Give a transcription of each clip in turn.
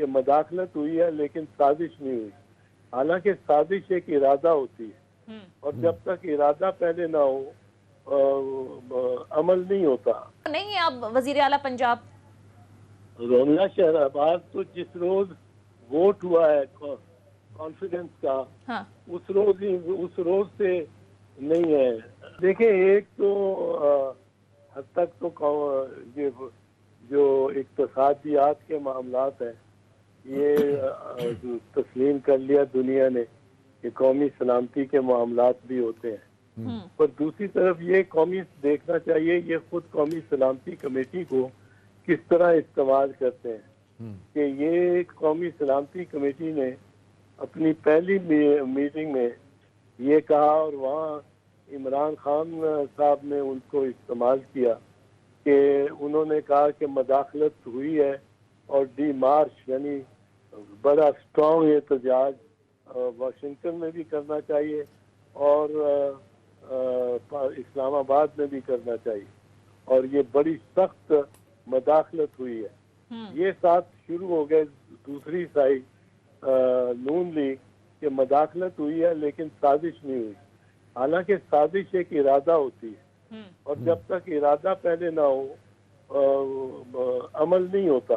کہ مداخلت ہوئی ہے لیکن سازش نہیں ہوئی. حالانکہ سازش ایک ارادہ ہوتی ہے اور جب تک ارادہ پہلے نہ ہو عمل نہیں ہوتا. نہیں اب وزیر اعلیٰ پنجاب رومیلا شہرآباد تو جس روز ووٹ ہوا ہے کانفیڈنس کا ہاں اس روز سے نہیں ہے. دیکھیں ایک تو حد تک تو یہ جو اقتصادیات کے معاملات ہیں یہ تسلیم کر لیا دنیا نے کہ قومی سلامتی کے معاملات بھی ہوتے ہیں. پر دوسری طرف یہ قومی دیکھنا چاہیے یہ خود قومی سلامتی کمیٹی کو کس طرح استعمال کرتے ہیں کہ یہ قومی سلامتی کمیٹی نے اپنی پہلی میٹنگ میں یہ کہا اور وہاں عمران خان صاحب نے ان کو استعمال کیا کہ انہوں نے کہا کہ مداخلت ہوئی ہے اور ڈی مارچ یعنی بڑا اسٹرانگ احتجاج واشنگٹن میں بھی کرنا چاہیے اور اسلام آباد میں بھی کرنا چاہیے اور یہ بڑی سخت مداخلت ہوئی ہے. یہ ساتھ شروع ہو گئے دوسری سائڈ نون لیگ کہ مداخلت ہوئی ہے لیکن سازش نہیں ہوئی. حالانکہ سازش ایک ارادہ ہوتی ہے اور جب تک ارادہ پہلے نہ ہو عمل نہیں ہوتا.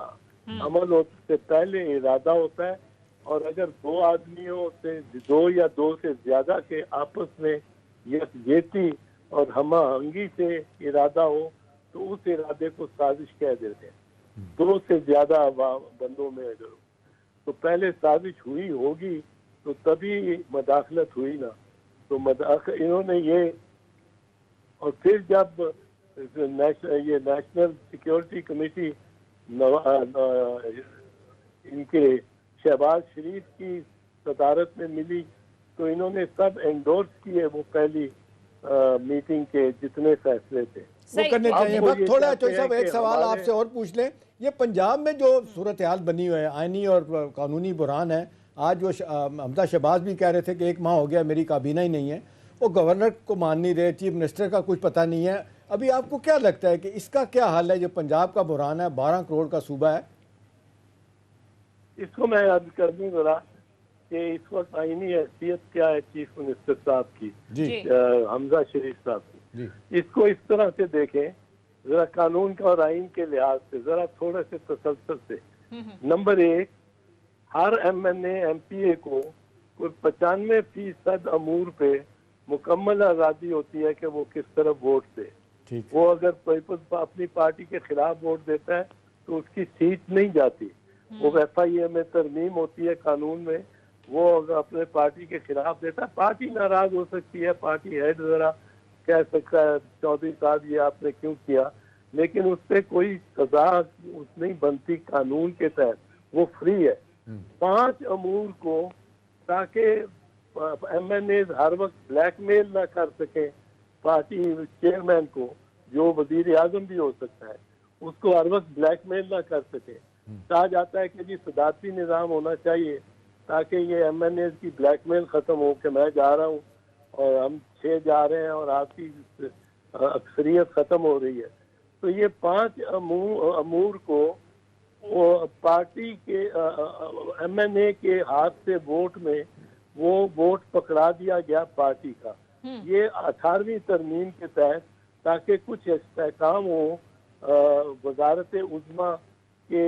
عمل ہونے سے پہلے ارادہ ہوتا ہے اور اگر دو آدمیوں سے دو سے زیادہ کے آپس میں یکجہتی اور ہم آہنگی سے ارادہ ہو تو اس ارادے کو سازش کہہ دیتے ہیں. دو سے زیادہ بندوں میں اگر ہو تو پہلے سازش ہوئی ہوگی تو تبھی مداخلت ہوئی نا. تو انہوں نے یہ اور پھر جب یہ نیشنل سیکیورٹی کمیٹی ان کے شہباز شریف کی صدارت میں ملی تو انہوں نے سب انڈورس کیے وہ پہلی میٹنگ کے جتنے فیصلے تھے وہ کرنے چاہیے. بس تھوڑا چوہدری صاحب ایک سوال آپ سے اور پوچھ لیں. یہ پنجاب میں جو صورتحال بنی ہوئی ہے آئینی اور قانونی بحران ہے, آج وہ حمزہ شہباز بھی کہہ رہے تھے کہ 1 ماہ ہو گیا میری کابینہ ہی نہیں ہے, وہ گورنر کو مان نہیں رہے, چیف منسٹر کا کچھ پتہ نہیں ہے. ابھی آپ کو کیا لگتا ہے کہ اس کا کیا حل ہے جو پنجاب کا بحران ہے, 12 کروڑ کا صوبہ ہے؟ اس کو میں عرض کر دوں ذرا کہ اس وقت آئینی حیثیت کیا ہے چیف منسٹر صاحب کی, حمزہ شریف صاحب کی. اس کو اس طرح سے دیکھیں ذرا قانون کا اور آئین کے لحاظ سے ذرا تھوڑے سے تسلسل سے. نمبر 1, ہر M N A M P A کو کوئی 95% امور پہ مکمل آزادی ہوتی ہے کہ وہ کس طرف ووٹ دے. وہ اگر پیپلز اپنی پارٹی کے خلاف ووٹ دیتا ہے تو اس کی سیٹ نہیں جاتی. وہ ایف آئی اے میں ترمیم ہوتی ہے قانون میں, وہ اگر اپنے پارٹی کے خلاف دیتا ہے پارٹی ناراض ہو سکتی ہے, پارٹی ہیڈ ذرا کہہ سکتا ہے چودھری صاحب یہ آپ نے کیوں کیا, لیکن اس پہ کوئی سزا نہیں بنتی قانون کے تحت, وہ فری ہے. 5 امور کو تاکہ ایم این اے ہر وقت بلیک میل نہ کر سکیں پارٹی چیئرمین کو, جو وزیر اعظم بھی ہو سکتا ہے, اس کو ہر وقت بلیک میل نہ کر سکے. کہا جاتا ہے کہ جی صدارتی نظام ہونا چاہیے تاکہ یہ ایم این اے کی بلیک میل ختم ہو کہ میں جا رہا ہوں اور ہم 6 جا رہے ہیں اور آپ کی اکثریت ختم ہو رہی ہے. تو یہ 5 امور کو پارٹی کے ایم این اے کے ہاتھ سے ووٹ میں وہ ووٹ پکڑا دیا گیا پارٹی کا. یہ 18ویں ترمیم کے تحت تاکہ کچھ استحکام ہو وزارت عظمیٰ کے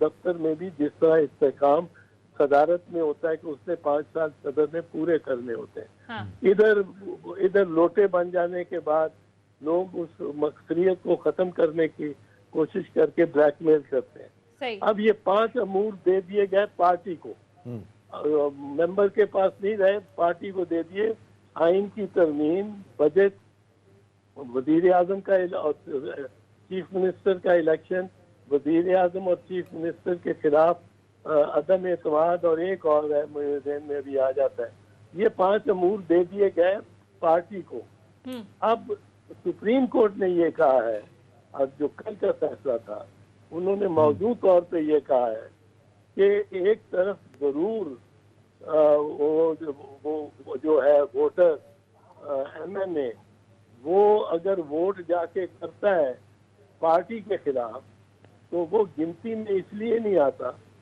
دفتر میں بھی, جس طرح استحکام صدارت میں ہوتا ہے کہ اس نے 5 سال صدر نے پورے کرنے ہوتے ہیں. ادھر لوٹے بن جانے کے بعد لوگ اس مقصریت کو ختم کرنے کی کوشش کر کے بلیک میل کرتے ہیں. اب یہ 5 امور دے دیے گئے پارٹی کو, ممبر کے پاس نہیں رہے, پارٹی کو دے دیے. آئین کی ترمیم, بجٹ, وزیر اعظم کا چیف منسٹر کا الیکشن, وزیر اعظم اور چیف منسٹر کے خلاف عدم اعتماد, اور ایک اور ہے میرے ذہن میں بھی آ جاتا ہے. یہ 5 امور دے دیے گئے پارٹی کو. اب سپریم کورٹ نے یہ کہا ہے, اور جو کل کا فیصلہ تھا انہوں نے موضوع طور پہ یہ کہا ہے کہ ایک طرف ضرور وہ جو ہے ووٹر ایم این اے وہ اگر ووٹ جا کے کرتا ہے پارٹی کے خلاف تو وہ گنتی میں اس لیے نہیں آتا